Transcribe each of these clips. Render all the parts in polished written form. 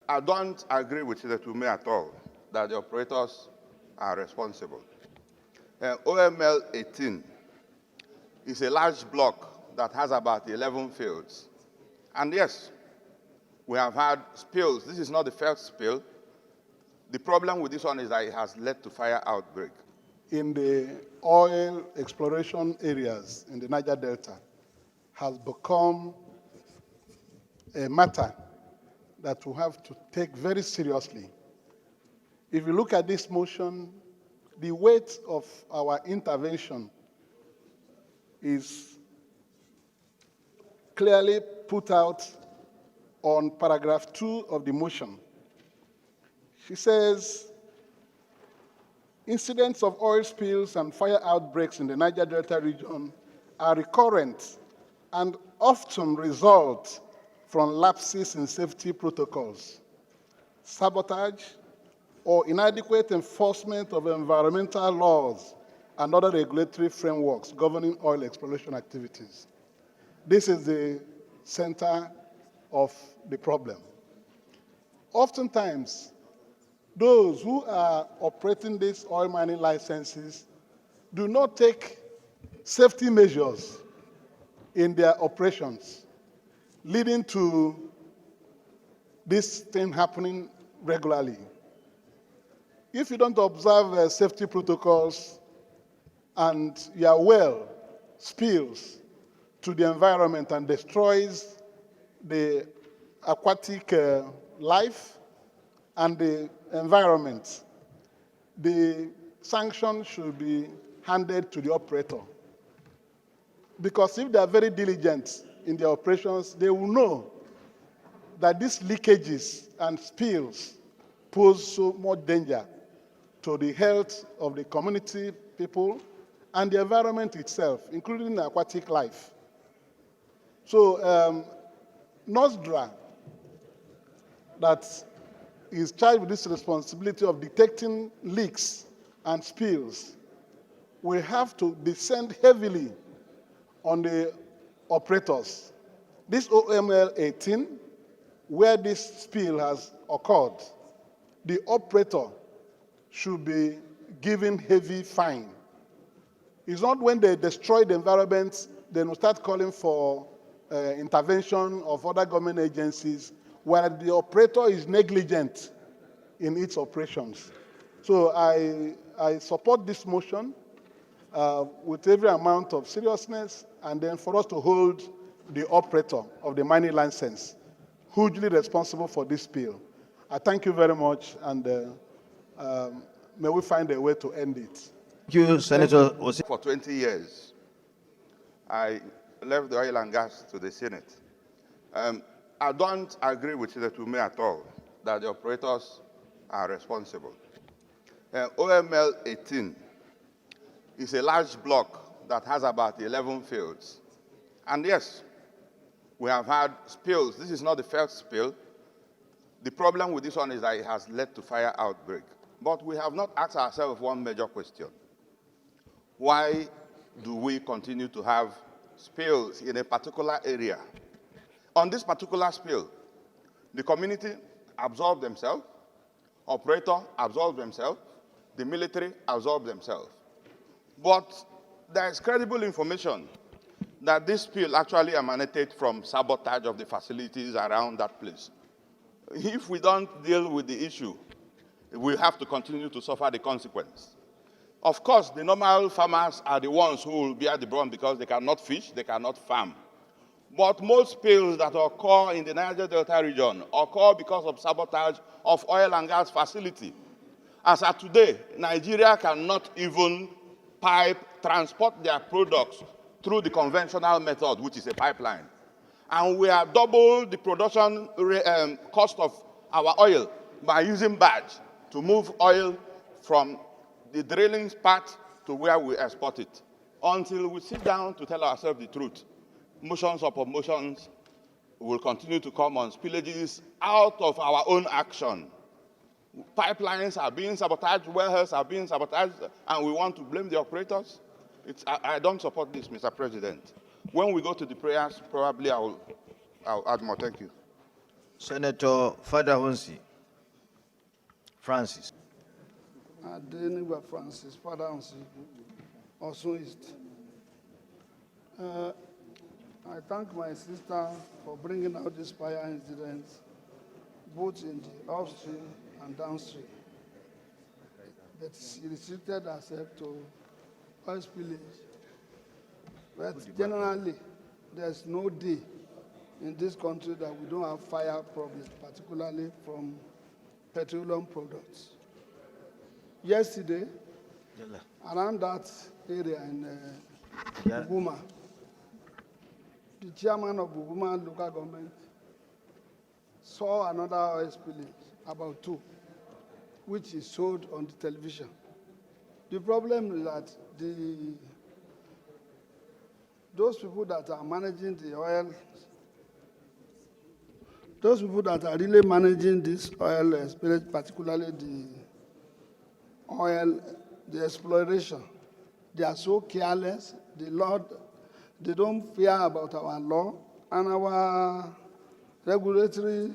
I don't agree with the Umeh at all, that the operators are responsible. OML 18 is a large block that has about 11 fields. And yes, we have had spills. This is not the first spill. The problem with this one is that it has led to fire outbreak. In the oil exploration areas in the Niger Delta has become a matter that we have to take very seriously. If you look at this motion, the weight of our intervention is clearly put out on paragraph 2 of the motion. She says, incidents of oil spills and fire outbreaks in the Niger Delta region are recurrent and often result from lapses in safety protocols, sabotage, or inadequate enforcement of environmental laws and other regulatory frameworks governing oil exploration activities. This is the center of the problem. Oftentimes, those who are operating these oil mining licenses do not take safety measures in their operations, leading to this thing happening regularly. If you don't observe safety protocols and your well spills to the environment and destroys the aquatic life and the environment, the sanction should be handed to the operator. Because if they are very diligent in their operations, they will know that these leakages and spills pose so much danger to the health of the community people and the environment itself, including the aquatic life. So NOSDRA, that is charged with this responsibility of detecting leaks and spills, will have to descend heavily on the operators. This OML 18, where this spill has occurred, the operator should be given heavy fine. It's not when they destroy the environment, then we'll start calling for intervention of other government agencies where the operator is negligent in its operations. So I support this motion with every amount of seriousness, and then for us to hold the operator of the mining license hugely responsible for this spill. I thank you very much, and may we find a way to end it. Thank you, Senator Osita. For 20 years, I left the oil and gas to the Senate. I don't agree with the Umeh at all, that the operators are responsible. OML 18 is a large block that has about 11 fields. And yes, we have had spills. This is not the first spill. The problem with this one is that it has led to fire outbreak. But we have not asked ourselves one major question. Why do we continue to have spills in a particular area? On this particular spill, the community absorbed themselves, operator absorbed themselves, the military absorbed themselves. But there is credible information that this spill actually emanated from sabotage of the facilities around that place. If we don't deal with the issue, we have to continue to suffer the consequence. Of course, the normal farmers are the ones who will bear the brunt because they cannot fish, they cannot farm. But most spills that occur in the Niger Delta region occur because of sabotage of oil and gas facility. As of today, Nigeria cannot even transport their products through the conventional method, which is a pipeline. And we have doubled the production cost of our oil by using barge to move oil from the drilling part to where we export it. Until we sit down to tell ourselves the truth, motions upon motions will continue to come on spillages out of our own action. Pipelines are being sabotaged, wellheads are being sabotaged, and we want to blame the operators? I don't support this, Mr. President. When we go to the prayers, probably I'll add more. Thank you. Senator Fadahunsi Francis. Adenigba Francis, Father also East. I thank my sister for bringing out this fire incidents, both in the upstream and downstream. But she restricted herself to oil spillage. But generally, there's no day in this country that we don't have fire problems, particularly from petroleum products. Yesterday, around that area in Ngwu, the chairman of Ngwu local government saw another oil spillage, about 2, which is showed on the television. The problem is that those people that are managing the oil, those people that are really managing this oil spillage, particularly the exploration, they are so careless. The Lord, they don't fear about our law and our regulatory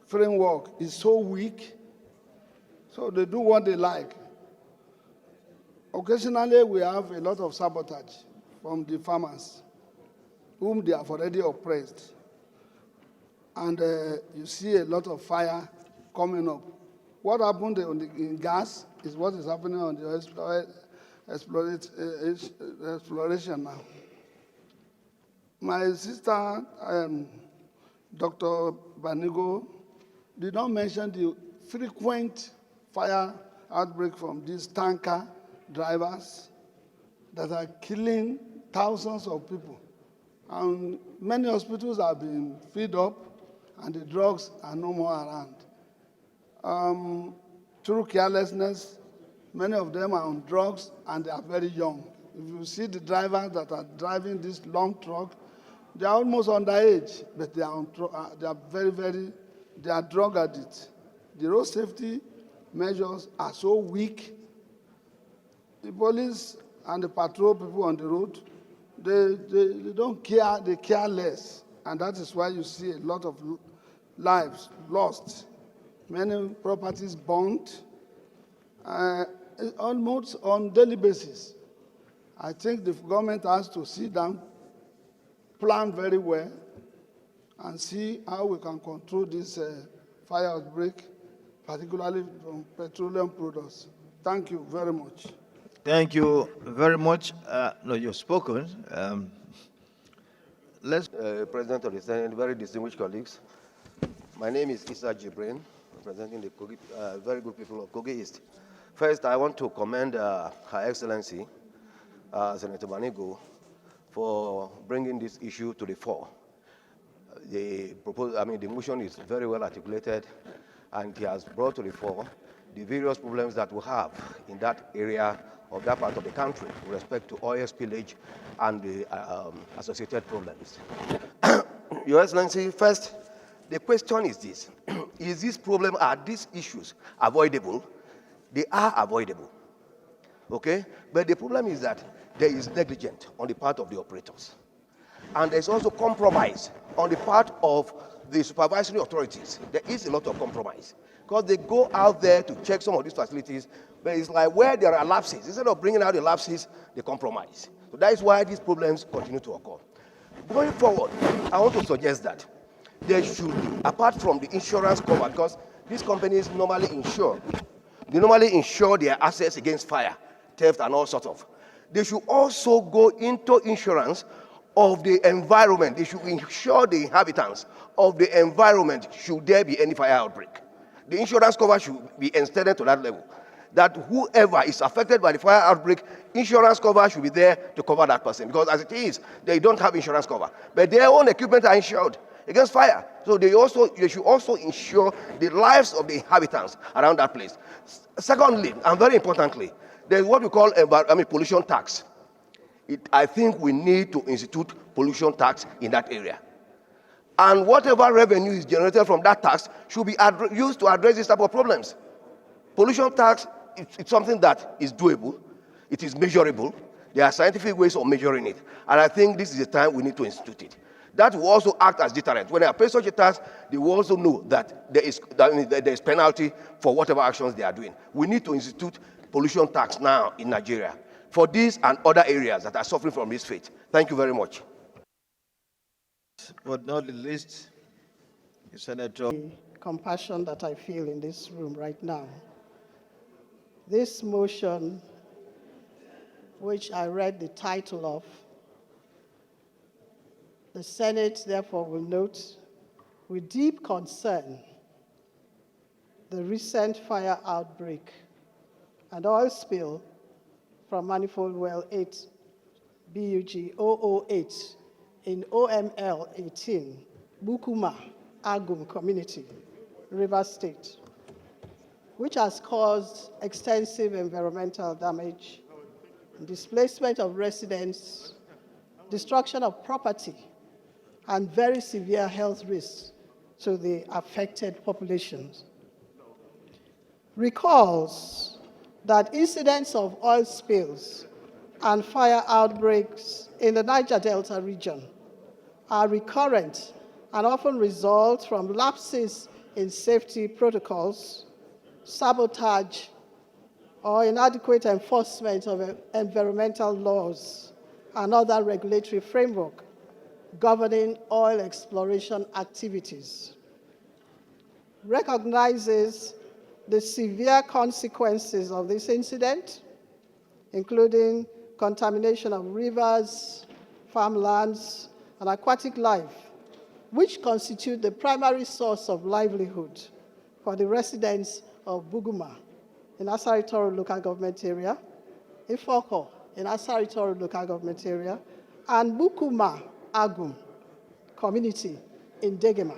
framework is so weak. So they do what they like. Occasionally, we have a lot of sabotage from the farmers, whom they have already oppressed. And you see a lot of fire coming up. What happened in gas is what is happening on the exploration now. My sister, Dr. Banigo, did not mention the frequent fire outbreak from these tanker drivers that are killing thousands of people. And many hospitals have been filled up and the drugs are no more around. Through carelessness, many of them are on drugs and they are very young. If you see the drivers that are driving this long truck, they are almost underage, but they are they are drug addicts. The road safety measures are so weak. The police and the patrol people on the road, they don't care, they care less. And that is why you see a lot of lives lost, many properties burnt, almost on daily basis. I think the government has to sit down, plan very well, and see how we can control this fire outbreak, particularly from petroleum products. Thank you very much. Thank you very much. No, you've spoken. President of the Senate, very distinguished colleagues. My name is Issa Jibrin, representing the Kogi, very good people of Kogi East. First, I want to commend Her Excellency, Senator Banigo, for bringing this issue to the fore. The motion is very well articulated, and he has brought to the fore the various problems that we have in that area of that part of the country with respect to oil spillage and the associated problems. Your Excellency, first, the question is this. Is this problem, are these issues avoidable? They are avoidable, okay? But the problem is that there is negligence on the part of the operators. And there's also compromise on the part of the supervisory authorities. There is a lot of compromise because they go out there to check some of these facilities, but it's like where there are lapses, instead of bringing out the lapses, they compromise. So that is why these problems continue to occur. Going forward, I want to suggest that there should be, apart from the insurance cover, because these companies normally insure, their assets against fire, theft, and all sorts of. They should also go into insurance of the environment. They should insure the inhabitants of the environment should there be any fire outbreak. The insurance cover should be extended to that level. That whoever is affected by the fire outbreak, insurance cover should be there to cover that person. Because as it is, they don't have insurance cover. But their own equipment are insured against fire. So they should also insure the lives of the inhabitants around that place. Secondly, and very importantly, there's what we call pollution tax. I think we need to institute pollution tax in that area. And whatever revenue is generated from that tax should be used to address this type of problems. Pollution tax, it's something that is doable, it is measurable, there are scientific ways of measuring it, and I think this is the time we need to institute it. That will also act as deterrent. When they pay such a tax, they will also know that there is penalty for whatever actions they are doing. We need to institute pollution tax now in Nigeria for these and other areas that are suffering from this fate. Thank you very much. But not the least, Senator. Compassion that I feel in this room right now. This motion, which I read the title of, the Senate therefore will note with deep concern the recent fire outbreak and oil spill from manifold well 8 BUG 008 in OML 18, Bukuma, Agum community, Rivers State, which has caused extensive environmental damage, displacement of residents, destruction of property, and very severe health risks to the affected populations. Recalls that incidents of oil spills and fire outbreaks in the Niger Delta region are recurrent and often result from lapses in safety protocols, sabotage, or inadequate enforcement of environmental laws and other regulatory framework governing oil exploration activities. Recognizes the severe consequences of this incident, including contamination of rivers, farmlands, and aquatic life, which constitute the primary source of livelihood for the residents of Buguma in Asari Toro local government area, Ifoko in Asari Toro local government area, and Bukuma Agum community in Degema.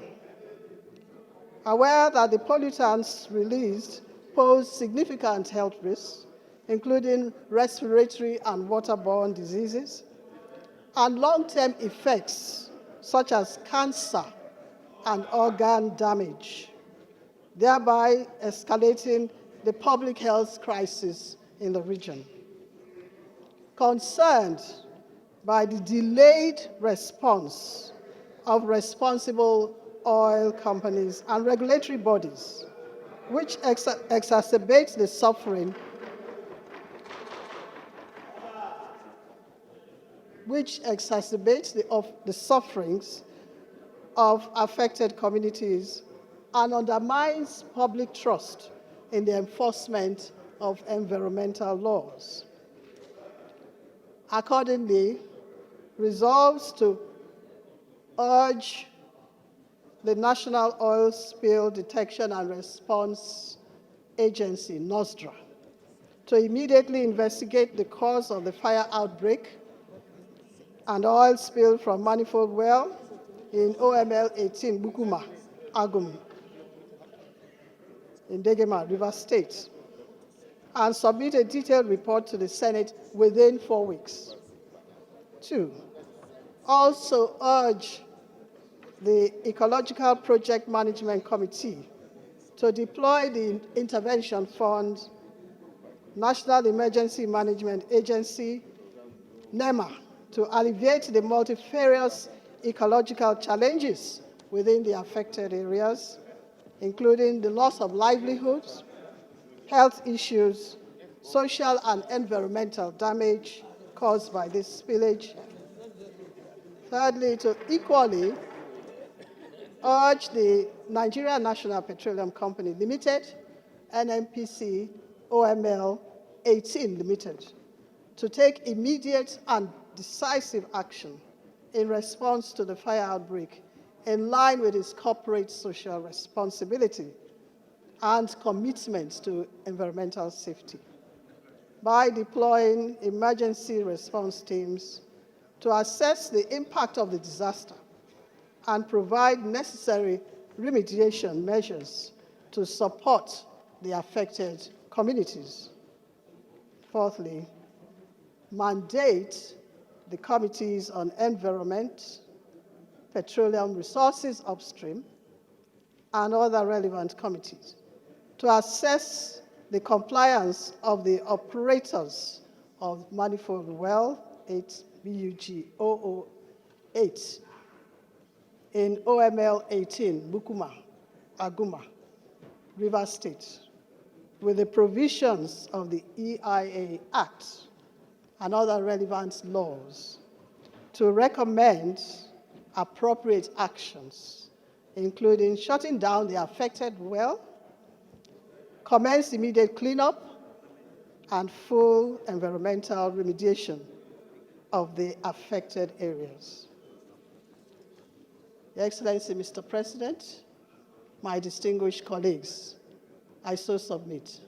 Aware that the pollutants released pose significant health risks, including respiratory and waterborne diseases, and long-term effects such as cancer and organ damage, thereby escalating the public health crisis in the region. Concerned by the delayed response of responsible oil companies and regulatory bodies, which exacerbates the suffering, the sufferings of affected communities and undermines public trust in the enforcement of environmental laws. Accordingly, resolves to urge the National Oil Spill Detection and Response Agency, NOSDRA, to immediately investigate the cause of the fire outbreak and oil spill from manifold well in OML 18 Bukuma, Agum, in Degema, Rivers State, and submit a detailed report to the Senate within 4 weeks. 2, also urge the Ecological Project Management Committee to deploy the Intervention Fund, National Emergency Management Agency, NEMA, to alleviate the multifarious ecological challenges within the affected areas, including the loss of livelihoods, health issues, social and environmental damage caused by this spillage. Thirdly, to equally urge the Nigeria National Petroleum Company Limited, NNPC OML 18 Limited, to take immediate and decisive action in response to the fire outbreak in line with its corporate social responsibility and commitments to environmental safety by deploying emergency response teams to assess the impact of the disaster and provide necessary remediation measures to support the affected communities. Fourthly, mandate the committees on environment, petroleum resources upstream, and other relevant committees to assess the compliance of the operators of manifold well 8 BUG 008 in OML 18, Bukuma, Aguma, Rivers State, with the provisions of the EIA Act and other relevant laws, to recommend appropriate actions, including shutting down the affected well, commence immediate cleanup, and full environmental remediation of the affected areas. Your Excellency, Mr. President, my distinguished colleagues, I so submit.